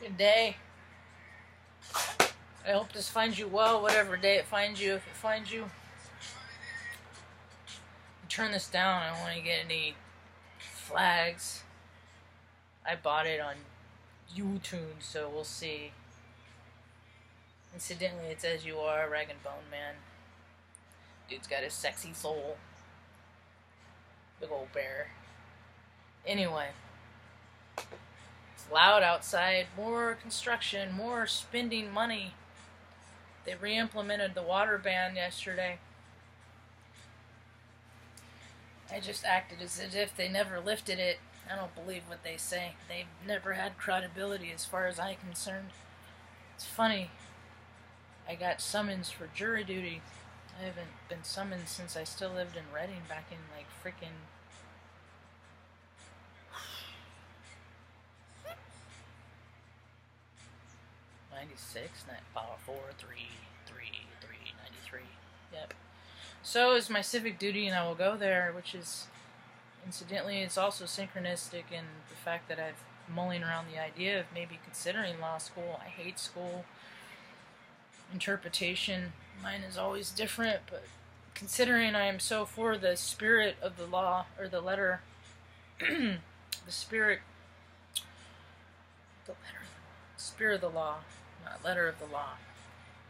Good day. I hope this finds you well, whatever day it finds you. If it finds you, turn this down. I don't want to get any flags. I bought it on YouTube, so we'll see. Incidentally, it's As You Are, Rag and Bone Man. Dude's got a sexy soul. Big old bear. Anyway. It's loud outside. More construction. More spending money. They re-implemented the water ban yesterday. I just acted as if they never lifted it. I don't believe what they say. They've never had credibility as far as I'm concerned. It's funny. I got summons for jury duty. I haven't been summoned since I still lived in Reading back in like freaking 96, 93. Yep. So is my civic duty, and I will go there, which is, incidentally, it's also synchronistic in the fact that I've mulling around the idea of maybe considering law school. I hate school. Interpretation, mine is always different, but considering I am so for the spirit of the law, or the letter, the spirit of the law, not letter of the law.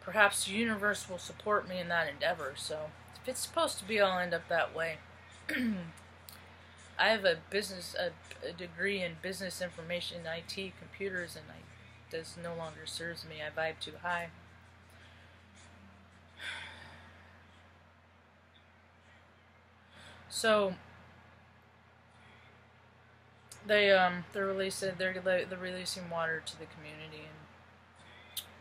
Perhaps the universe will support me in that endeavor, so if it's supposed to be, I'll end up that way. I have a degree in business information, IT, computers, and this no longer serves me. I vibe too high. So they're releasing water to the community, and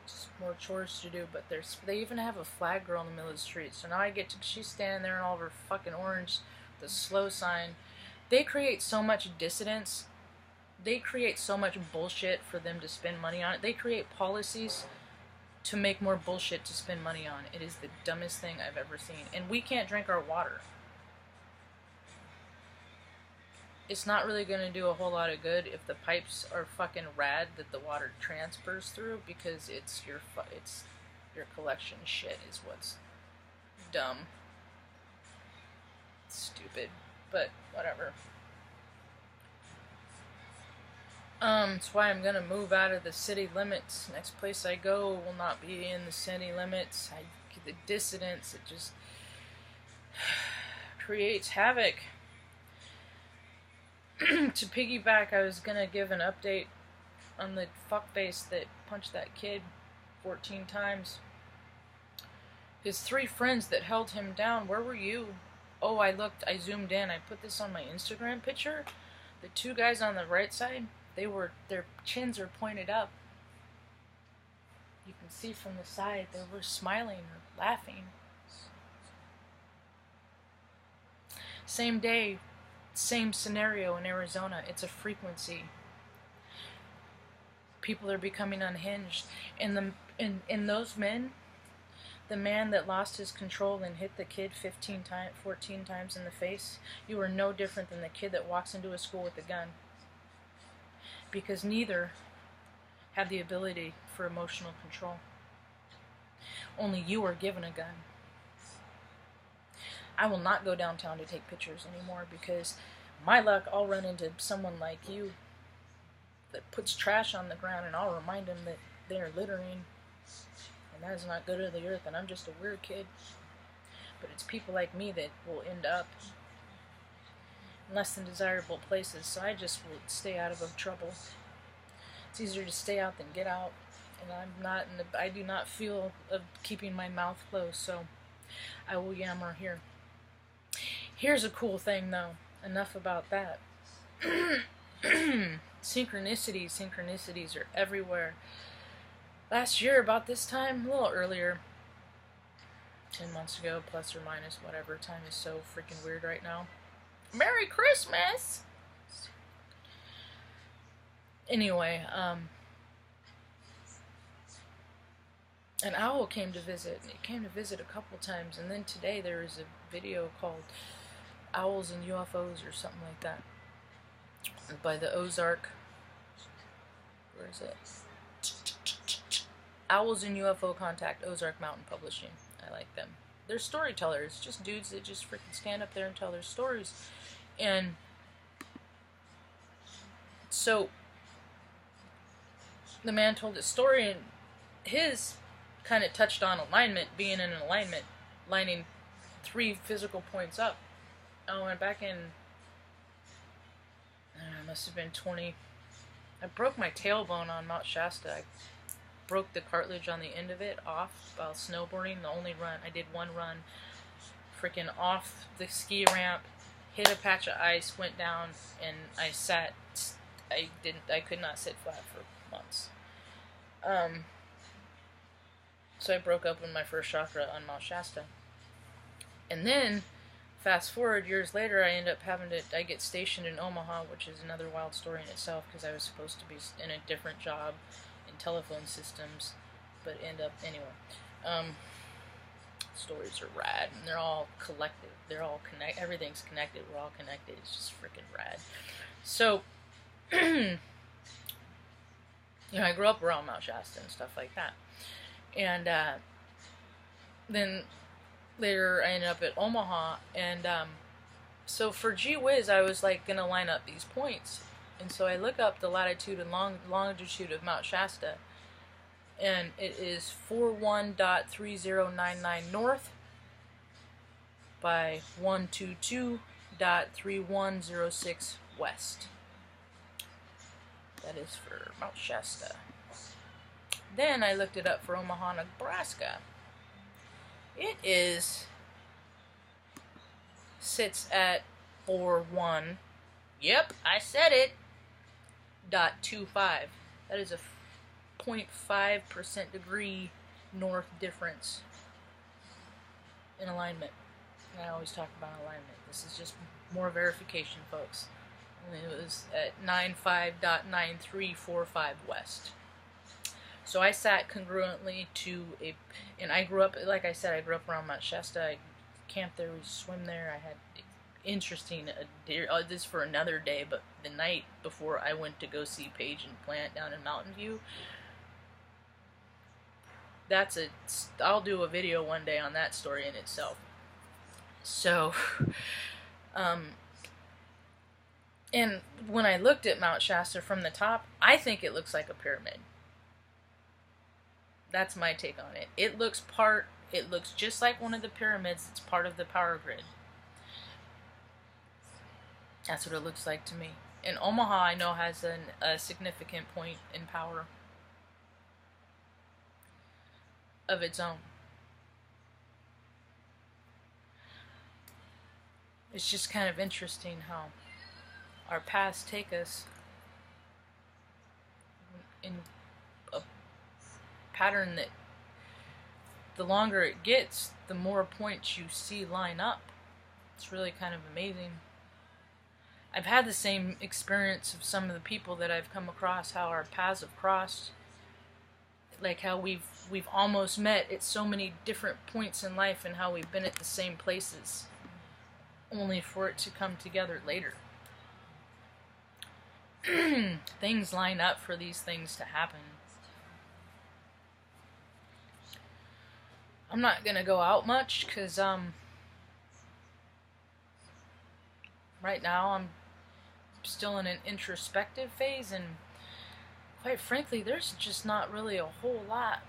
just more chores to do. But they even have a flag girl in the middle of the street. So now she's standing there in all of her fucking orange, the slow sign. They create so much dissidence. They create so much bullshit for them to spend money on it. They create policies to make more bullshit to spend money on. It is the dumbest thing I've ever seen. And we can't drink our water. It's not really going to do a whole lot of good if the pipes are fucking rad that the water transfers through, because it's your collection shit is what's dumb. Stupid. But whatever. That's why I'm gonna move out of the city limits. Next place I go will not be in the city limits. The dissidence, it just creates havoc. To piggyback, I was gonna give an update on the fuckface that punched that kid 14 times. His 3 friends that held him down, where were you? Oh, I zoomed in, I put this on my Instagram picture. The 2 guys on the right side, their chins are pointed up. You can see from the side, they were smiling or laughing. Same day, same scenario in Arizona. It's a frequency. People are becoming unhinged. And in those men, the man that lost his control and hit the kid 14 times in the face, you are no different than the kid that walks into a school with a gun. Because neither have the ability for emotional control. Only you are given a gun. I will not go downtown to take pictures anymore, because my luck, I'll run into someone like you that puts trash on the ground, and I'll remind them that they are littering. And that is not good to the earth, and I'm just a weird kid. But it's people like me that will end up in less than desirable places, so I just will stay out of trouble. It's easier to stay out than get out, and I do not feel of keeping my mouth closed, so I will yammer here. Here's a cool thing, though. Enough about that. Synchronicities are everywhere. Last year, about this time, a little earlier, 10 months ago, plus or minus, whatever. Time is so freaking weird right now. Merry Christmas! Anyway, an owl came to visit, and it came to visit a couple times, and then today there is a video called Owls and UFOs or something like that, by the Ozark, where is it? Owls and UFO Contact, Ozark Mountain Publishing. I like them. They're storytellers, just dudes that just freaking stand up there and tell their stories. And so the man told his story, and his kind of touched on alignment, being in an alignment, lining 3 physical points up. I went back in, it must have been 20. I broke my tailbone on Mount Shasta. I broke the cartilage on the end of it off while snowboarding. The only run, I did one run, freaking off the ski ramp, hit a patch of ice, went down, and I sat. I could not sit flat for months. So I broke open my first chakra on Mount Shasta. And then, fast forward years later, I get stationed in Omaha, which is another wild story in itself, because I was supposed to be in a different job in telephone systems, but anyway. Stories are rad, and they're all collective. They're all everything's connected. We're all connected. It's just freaking rad. So, I grew up around Mount Shasta and stuff like that. And then later I ended up at Omaha, and so for gee whiz, I was like gonna line up these points, and so I look up the latitude and longitude of Mount Shasta, and it is 41.3099 north by 122.3106 west. That is for Mount Shasta. Then I looked it up for Omaha, Nebraska. It sits at 41. Yep, I said it. .25. That is a 0.5% degree north difference in alignment. And I always talk about alignment. This is just more verification, folks. And it was at 95.9345 west. So I sat congruently to and I grew up, like I said, I grew up around Mount Shasta. I camped there, we swim there. I had interesting, this for another day, but the night before I went to go see Paige and Plant down in Mountain View, I'll do a video one day on that story in itself. So, and when I looked at Mount Shasta from the top, I think it looks like a pyramid. That's my take on it. It looks just like one of the pyramids that's part of the power grid. That's what it looks like to me. And Omaha, I know, has a significant point in power of its own. It's just kind of interesting how our paths take us in a pattern that the longer it gets, the more points you see line up. It's really kind of amazing. I've had the same experience of some of the people that I've come across, how our paths have crossed, like how we've almost met at so many different points in life, and how we've been at the same places, only for it to come together later. Things line up for these things to happen. I'm not gonna go out much because right now I'm still in an introspective phase, and quite frankly, there's just not really a whole lot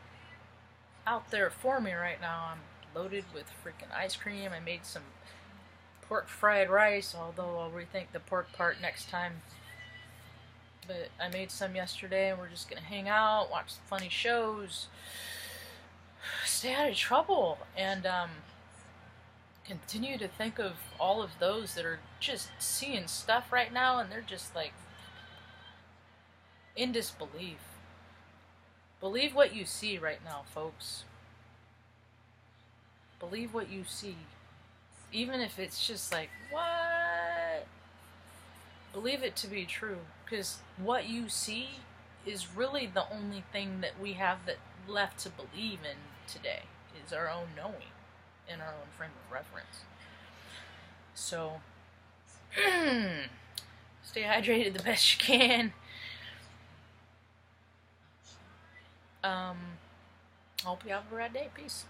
out there for me right now. I'm loaded with freaking ice cream. I made some pork fried rice, although I'll rethink the pork part next time. But I made some yesterday, and we're just gonna hang out, watch some funny shows, stay out of trouble, and continue to think of all of those that are just seeing stuff right now, and they're just like in disbelief. Believe what you see right now, folks. Believe what you see. Even if it's just like, what? Believe it to be true, because what you see is really the only thing that we have that left to believe in today, is our own knowing and our own frame of reference. So stay hydrated the best you can. Hope you have a rad day. Peace.